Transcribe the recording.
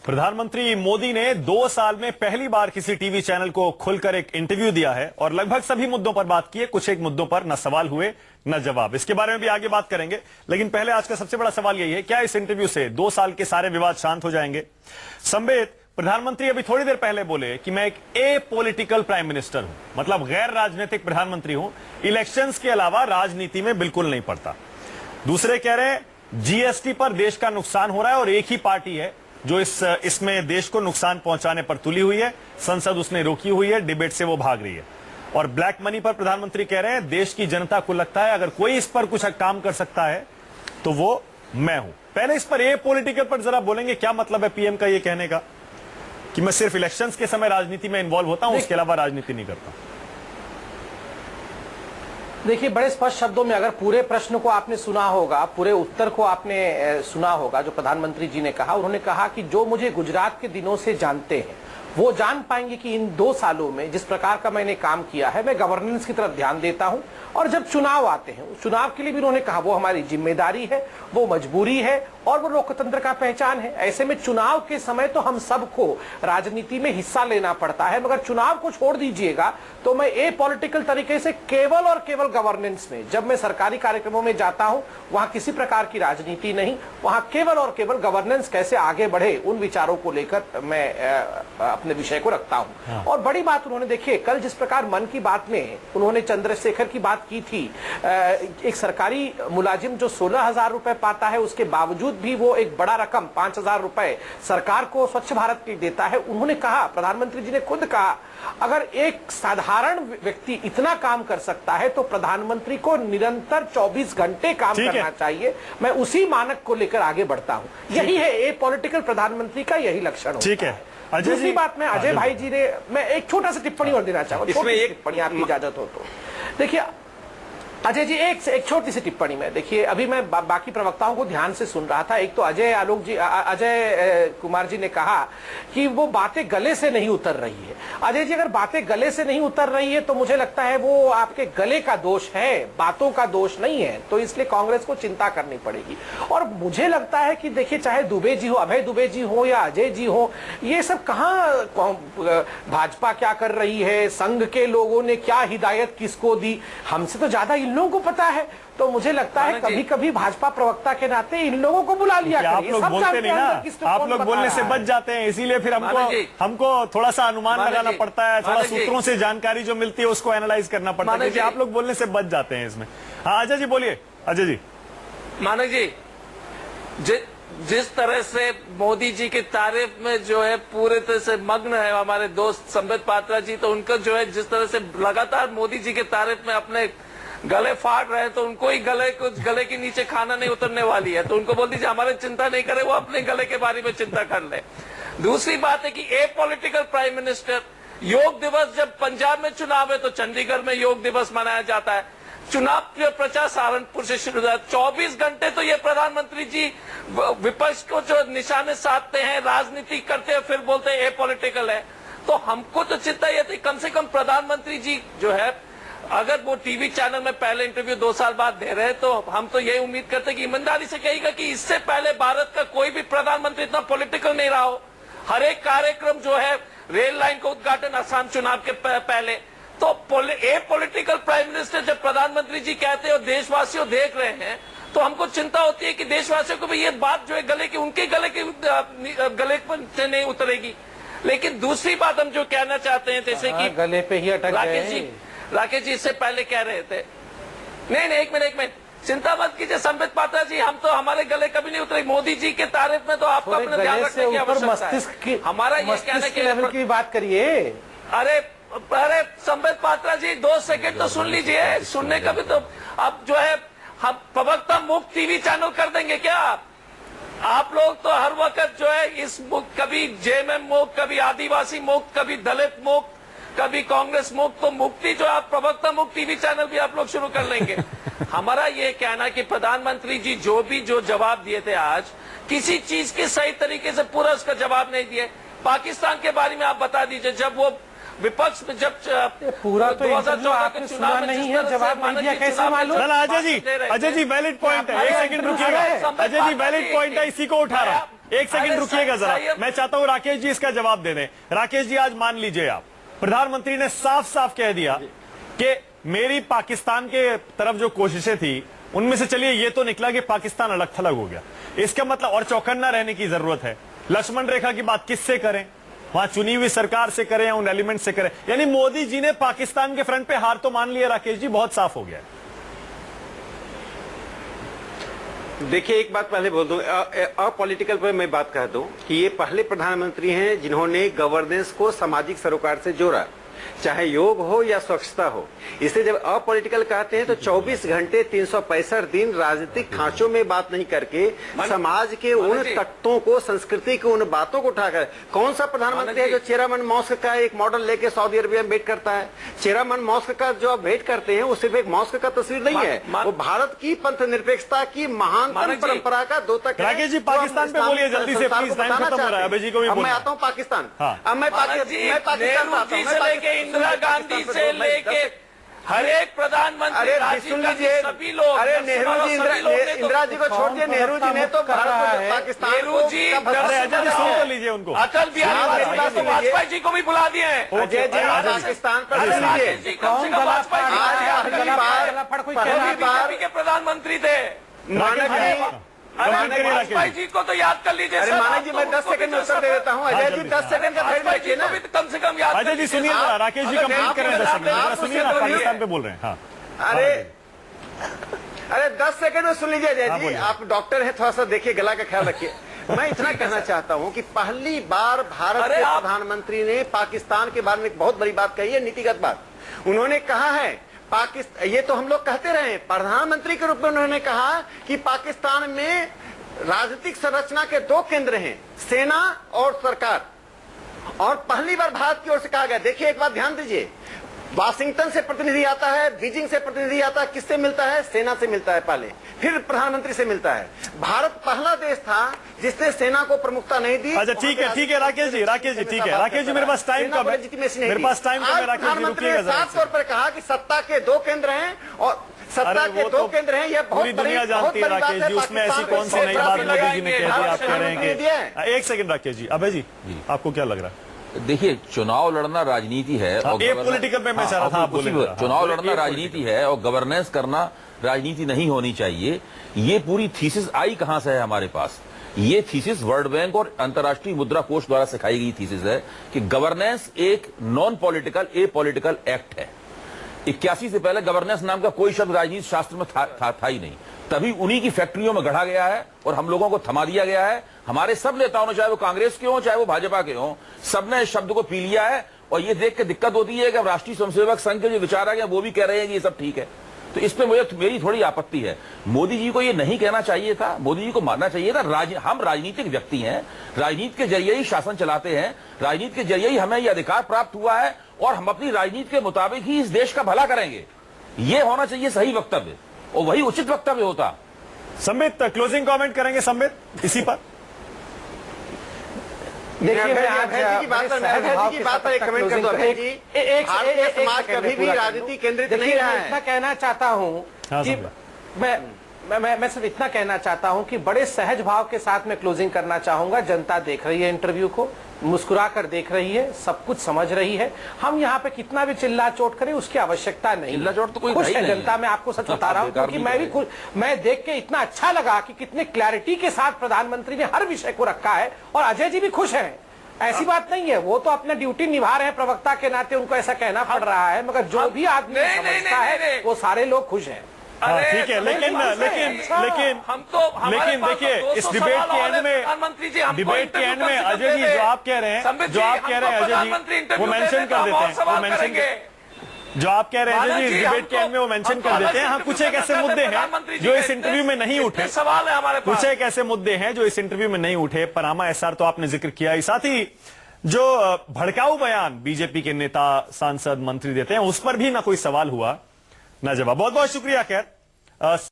प्रधानमंत्री मोदी ने 2 साल में पहली बार किसी टीवी चैनल को खुलकर एक इंटरव्यू दिया है और लगभग सभी मुद्दों पर बात की है। कुछ एक मुद्दों पर न सवाल हुए न जवाब। इसके बारे में भी आगे बात करेंगे, लेकिन पहले आज का सबसे बड़ा सवाल यही है, क्या इस इंटरव्यू से 2 साल के सारे विवाद शांत हो जाएंगे? संबित, प्रधानमंत्री अभी थोड़ी देर पहले बोले कि मैं एक एपॉलिटिकल प्राइम मिनिस्टर हूं, मतलब गैर राजनीतिक प्रधानमंत्री हूं, इलेक्शंस के अलावा राजनीति में बिल्कुल नहीं पड़ता। दूसरे कह रहे हैं जीएसटी पर देश का नुकसान हो रहा है और एक ही पार्टी है जो इसमें देश को नुकसान पहुंचाने पर तुली हुई है, संसद उसने रोकी हुई है, डिबेट से वो भाग रही है। और ब्लैक मनी पर प्रधानमंत्री कह रहे हैं देश की जनता को लगता है अगर कोई इस पर कुछ काम कर सकता है तो वो मैं हूं। पहले इस पर पॉलिटिकल पर जरा बोलेंगे, क्या मतलब है पीएम का ये कहने का कि मैं सिर्फ इलेक्शंस के समय राजनीति में इन्वॉल्व होता हूं, उसके अलावा राजनीति नहीं करता? देखिए, बड़े स्पष्ट शब्दों में अगर पूरे प्रश्न को आपने सुना होगा, पूरे उत्तर को आपने सुना होगा जो प्रधानमंत्री जी ने कहा, उन्होंने कहा कि जो मुझे गुजरात के दिनों से जानते हैं वो जान पाएंगे कि इन 2 सालों में जिस प्रकार का मैंने काम किया है, मैं गवर्नेंस की तरफ ध्यान देता हूं। और जब चुनाव आते हैं, उस चुनाव के लिए भी उन्होंने कहा वो हमारी जिम्मेदारी है, वो मजबूरी है और वो लोकतंत्र का पहचान है। ऐसे में चुनाव के समय तो हम सबको राजनीति में हिस्सा लेना पड़ता है, मगर चुनाव को छोड़ दीजिएगा तो मैं पॉलिटिकल तरीके से केवल और केवल गवर्नेंस में, जब मैं सरकारी कार्यक्रमों में जाता हूं वहां किसी प्रकार की राजनीति नहीं, वहां केवल और केवल गवर्नेंस कैसे आगे बढ़े उन विचारों को लेकर मैं अपने विषय को रखता हूं। हाँ। और बड़ी बात उन्होंने, देखिए कल जिस प्रकार मन की बात में उन्होंने चंद्रशेखर की बात की थी, एक सरकारी मुलाजिम जो 16,000 रुपए पाता है उसके बावजूद भी वो एक बड़ा रकम 5,000 रुपए सरकार को स्वच्छ भारत के लिए देता है। उन्होंने कहा, प्रधानमंत्री जी ने खुद कहा, अगर एक साधारण व्यक्ति इतना काम कर सकता है तो प्रधानमंत्री को निरंतर 24 घंटे काम करना चाहिए। मैं उसी मानक को लेकर आगे बढ़ता हूं। यही है पॉलिटिकल प्रधानमंत्री का, यही लक्षण होता है। ठीक है। दूसरी बात में अजय भाई जी ने, मैं एक छोटा सा टिप्पणी और देना चाहूंगा, छोटी सी टिप्पणी आपकी इजाजत हो तो। देखिए अजय जी, एक छोटी सी टिप्पणी में, देखिए अभी मैं बाकी प्रवक्ताओं को ध्यान से सुन रहा था। एक तो अजय कुमार जी ने कहा कि वो बातें गले से नहीं उतर रही है। अजय जी, अगर बातें गले से नहीं उतर रही है तो मुझे लगता है वो आपके गले का दोष है, बातों का दोष नहीं है। तो इसलिए कांग्रेस को चिंता करनी पड़ेगी। और मुझे लगता है कि देखिए, चाहे दुबे जी हो, अभय दुबे जी हो या अजय जी हो, ये सब कहां भाजपा क्या कर रही है, संघ के लोगों ने क्या हिदायत किसको दी, हमसे तो ज्यादा इन लोगों को पता है। तो मुझे लगता है कभी कभी भाजपा प्रवक्ता के नाते इन लोगों को बुला लिया करिए। आप लोग बोलते नहीं ना, आप लोग बोलने से बच जाते हैं, इसीलिए फिर हमको थोड़ा सा अनुमान लगाना पड़ता है, थोड़ा सूत्रों से जानकारी जो मिलती है उसको एनालाइज करना पड़ता है, क्योंकि आप लोग बोलने से बच जाते हैं इसमें। हाँ अजय जी बोलिए। अजय जी, मानक जी, जिस तरह से मोदी जी की तारीफ में जो है पूरे तरह से मग्न है हमारे दोस्त संबित पात्रा जी, तो उनका जो है जिस तरह से लगातार मोदी जी की तारीफ में अपने गले फाड़ रहे हैं, तो उनको ही गले के नीचे खाना नहीं उतरने वाली है। तो उनको बोल दीजिए हमारे चिंता नहीं करे, वो अपने गले के बारे में चिंता कर ले। दूसरी बात है कि पॉलिटिकल प्राइम मिनिस्टर, योग दिवस, जब पंजाब में चुनाव है तो चंडीगढ़ में योग दिवस मनाया जाता है। चुनाव प्रचार सहारनपुर से शुरू हुआ, 24 घंटे तो ये प्रधानमंत्री जी विपक्ष को जो निशाने साधते हैं, राजनीति करते हैं, फिर बोलते हैं पॉलिटिकल है। तो हमको तो चिंता ये थी, कम से कम प्रधानमंत्री जी जो है, अगर वो टीवी चैनल में पहले इंटरव्यू 2 साल बाद दे रहे हैं तो हम तो ये उम्मीद करते कि ईमानदारी से कहेगा कि इससे पहले भारत का कोई भी प्रधानमंत्री इतना पॉलिटिकल नहीं रहा हो। हर एक कार्यक्रम जो है, रेल लाइन का उद्घाटन असम चुनाव के पहले, तो पॉलिटिकल प्राइम मिनिस्टर जब प्रधानमंत्री जी कहते हैं और देशवासियों देख रहे हैं, तो हमको चिंता होती है कि देशवासियों को भी ये बात जो है उनके गले पर नहीं उतरेगी। लेकिन दूसरी बात हम जो कहना चाहते हैं, जैसे कि गले पे ही अटक गए। राकेश जी इससे पहले कह रहे थे, नहीं एक मिनट, चिंता मत कीजिए संबित पात्रा जी, हम तो हमारे गले कभी नहीं उतरे। मोदी जी के तारीफ में तो आपको अपना ध्यान रखने की आवश्यकता है। हमारा ये कहना की बात करिए। अरे संबित पात्रा जी 2 सेकंड तो सुन लीजिए, सुनने का भी तो अब जो है हम प्रवक्ता मुक्त टीवी चैनल कर देंगे क्या? आप लोग तो हर वक्त जो है इस मुक्त, कभी जेएमएम मुक्त, कभी आदिवासी मुक्त, कभी दलित मुक्त, कभी कांग्रेस मुक्त, तो मुक्ति जो आप प्रवक्ता मुक्त टीवी चैनल भी आप लोग शुरू कर लेंगे। हमारा ये कहना कि प्रधानमंत्री जी जो जवाब दिए थे आज, किसी चीज के सही तरीके से पूरा उसका जवाब नहीं दिए। पाकिस्तान के बारे में आप बता दीजिए, जब वो विपक्ष में जब पूरा तो 2014 के चुनाव नहीं है, जवाब नहीं दिया, कैसे मालूम? अजय जी वैलिड पॉइंट है, 1 second रुकिएगा। Ajay ji valid point है, इसी को उठा रहा हूं। एक सेकंड अरे रुकिएगा जरा, साहब- मैं चाहता हूं राकेश जी इसका जवाब दे दें। राकेश जी, आज मान लीजिए आप, प्रधानमंत्री ने साफ साफ कह दिया कि मेरी पाकिस्तान के तरफ जो कोशिशें थी उनमें से चलिए ये तो निकला कि पाकिस्तान अलग थलग हो गया, इसका मतलब और चौकन्ना रहने की जरूरत है। लक्ष्मण रेखा की बात किससे करें, वहां चुनी हुई सरकार से करें या उन एलिमेंट से करें, यानी मोदी जी ने पाकिस्तान के फ्रंट पे हार तो मान लिया। राकेश जी, बहुत साफ हो गया है। देखिए, एक बात पहले बोल दूं, अपॉलिटिकल पर मैं बात कह दूं कि ये पहले प्रधानमंत्री हैं जिन्होंने गवर्नेंस को सामाजिक सरोकार से जोड़ा, चाहे योग हो या स्वच्छता हो। इसे जब अपॉलिटिकल कहते हैं तो 24 घंटे 365 दिन राजनीतिक खांचों में बात नहीं करके समाज के उन तत्वों को, संस्कृति की उन बातों को उठाकर, कौन सा प्रधानमंत्री है जो चेहरामन मॉस्क का एक मॉडल लेके सऊदी अरबिया में भेंट करता है? चेहरामन मॉस्क का जो आप भेंट करते हैं वो सिर्फ एक मॉस्क का तस्वीर नहीं है, वो भारत की पंथ निरपेक्षता की महानतम परंपरा का द्योतक है। राकेश जी, पाकिस्तान पे बोलिए जल्दी से, प्लीज, टाइम खत्म हो रहा है। अभय जी को भी अब मैं बोलना है। आता हूँ पाकिस्तान। हाँ। अब मैं पाकिस्तान आता हूँ। से लेके इंदिरा गांधी से लेके हर एक प्रधानमंत्री, अरे राजीव सुन गांधी, लीजिए, सभी लोग, अरे नेहरू जी, इंदिरा जी को छोड़ दिए, नेहरू जी ने तो भारत को, पाकिस्तान नेहरू जी, अरे अजय जी, सुन तो लीजिए उनको। अटल बिहारी वाजपेयी को, वाजपेयी जी को भी बुला दिए हैं। अजय जी, पाकिस्तान पर सुन लीजिए, राकेश जी, कम से कम वाजपेयी जी बीजेपी के प्रधानमंत्री थे। वाजपेयी जी को तो याद कर लीजिए। अरे मानक जी, मैं 10 सेकंड में उत्तर दे देता हूँ। अजय जी 10 सेकंड का वेट वाजपेयी जी रखिए को ना। भी कम से कम याद अजय जी सुनिए ना, राकेश जी कंप्लीट करें 10 सेकंड, सुनिए ना, पाकिस्तान पे बोल रहे हैं। हाँ, अरे 10 सेकंड में सुन लीजिए अजय जी, आप डॉक्टर हैं, थोड़ा सा देखिए, गला का ख्याल रखिए। मैं इतना कहना चाहता हूं कि पहली बार भारत के प्रधानमंत्री ने पाकिस्तान के बारे में एक बहुत बड़ी बात कही है, नीतिगत बात। उन्होंने कहा है पाकिस्तान, ये तो हम लोग कहते रहे, प्रधानमंत्री के रूप में उन्होंने कहा कि पाकिस्तान में राजनीतिक संरचना के 2 केंद्र हैं, सेना और सरकार। और पहली बार भारत की ओर से कहा गया, देखिए एक बात ध्यान दीजिए, वाशिंगटन से प्रतिनिधि आता है, बीजिंग से प्रतिनिधि आता है, किससे मिलता है? सेना से मिलता है पहले, फिर प्रधानमंत्री से मिलता है। भारत पहला देश था जिसने सेना को प्रमुखता नहीं दी। अच्छा ठीक है, ठीक है राकेश जी, ठीक है राकेश जी, मेरे पास टाइम कम है, मेरे पास टाइम कम है। राकेश जी रुकिएगा जरा। साफ तौर पर कहा कि सत्ता के 2 केंद्र हैं और सत्ता के 2 केंद्र हैं, यह बहुत पूरी दुनिया जानती है राकेश जी, उसमें ऐसी कौन सी नई बात मोदी जी ने कह दी आप कह रहे हैं कि। एक सेकंड राकेश जी, अभय जी आपको क्या लग रहा है? देखिए, चुनाव लड़ना राजनीति है और ये पॉलिटिकल में मैं चाह रहा था आप बोलेंगे। चुनाव लड़ना राजनीति है और गवर्नेंस करना राजनीति नहीं होनी चाहिए। ये पूरी थीसिस आई कहां से है हमारे पास? ये थीसिस वर्ल्ड बैंक और अंतर्राष्ट्रीय मुद्रा कोष द्वारा सिखाई गई थीसिस है कि गवर्नेंस एक नॉन पॉलिटिकल, ए पॉलिटिकल एक्ट है। 81 से पहले गवर्नेंस नाम का कोई शब्द राजनीति शास्त्र में था ही नहीं। तभी उन्हीं की फैक्ट्रियों में गढ़ा गया है और हम लोगों को थमा दिया गया है। हमारे सब नेताओं ने, चाहे वो कांग्रेस के हों चाहे वो भाजपा के हों, सबने इस शब्द को पी लिया है। और ये देख के दिक्कत होती है कि अब राष्ट्रीय स्वयंसेवक संघ के जो विचार आ गए वो भी कह रहे हैं कि ये सब ठीक है। तो इस पे मेरी थोड़ी आपत्ति है। मोदी जी को ये नहीं कहना चाहिए था, मोदी जी को मानना चाहिए था हम राजनीतिक व्यक्ति हैं, राजनीति के जरिए ही शासन चलाते हैं, राजनीति के जरिए ही हमें ये अधिकार प्राप्त हुआ है और हम अपनी राजनीति के मुताबिक ही इस देश का भला करेंगे। ये होना चाहिए सही वक्तव्य और वही उचित वक्तव्य होता। संबित, क्लोजिंग कमेंट करेंगे संबित इसी पर? देखिए, अभय जी की बात पर एक कमेंट कर दो। अभय जी, भारतीय समाज कभी भी राजनीति केंद्रित नहीं रहा है। इतना कहना चाहता हूं कि मैं सिर्फ इतना कहना चाहता हूं कि बड़े सहज भाव के साथ मैं क्लोजिंग करना चाहूंगा। जनता देख रही है इंटरव्यू को, मुस्कुरा कर देख रही है, सब कुछ समझ रही है। हम यहाँ पे कितना भी चिल्ला चोट करें उसकी आवश्यकता नहीं। चिल्ला चोट तो कोई खुश है नहीं जनता, मैं आपको सच बता रहा हूँ, क्योंकि मैं भी खुश, मैं देख के इतना अच्छा लगा कि कितने क्लैरिटी के साथ प्रधानमंत्री ने हर विषय को रखा है। और अजय जी भी खुश हैं, ऐसी बात नहीं है, वो तो अपना ड्यूटी निभा रहे हैं प्रवक्ता के नाते, उनको ऐसा कहना पड़ रहा है, मगर जो भी आदमी समझता है वो सारे लोग खुश हैं। ठीक है, लेकिन देखिए, इस डिबेट के एंड में अजय जी जो आप कह रहे हैं, अजय जी वो मेंशन कर देते हैं, वो मेंशन जो आप कह रहे हैं अजय जी, इस डिबेट के एंड में वो मेंशन कर देते हैं। हाँ, कुछ एक ऐसे मुद्दे हैं जो इस इंटरव्यू में नहीं उठे, सवाल है हमारे पास, कुछ एक ऐसे मुद्दे हैं जो इस इंटरव्यू में नहीं उठे। पनामा एसआर तो आपने जिक्र किया ही, साथ ही जो भड़काऊ बयान बीजेपी के नेता, सांसद, मंत्री देते हैं उस पर भी ना कोई सवाल हुआ ना जवाब। बहुत बहुत शुक्रिया। खैर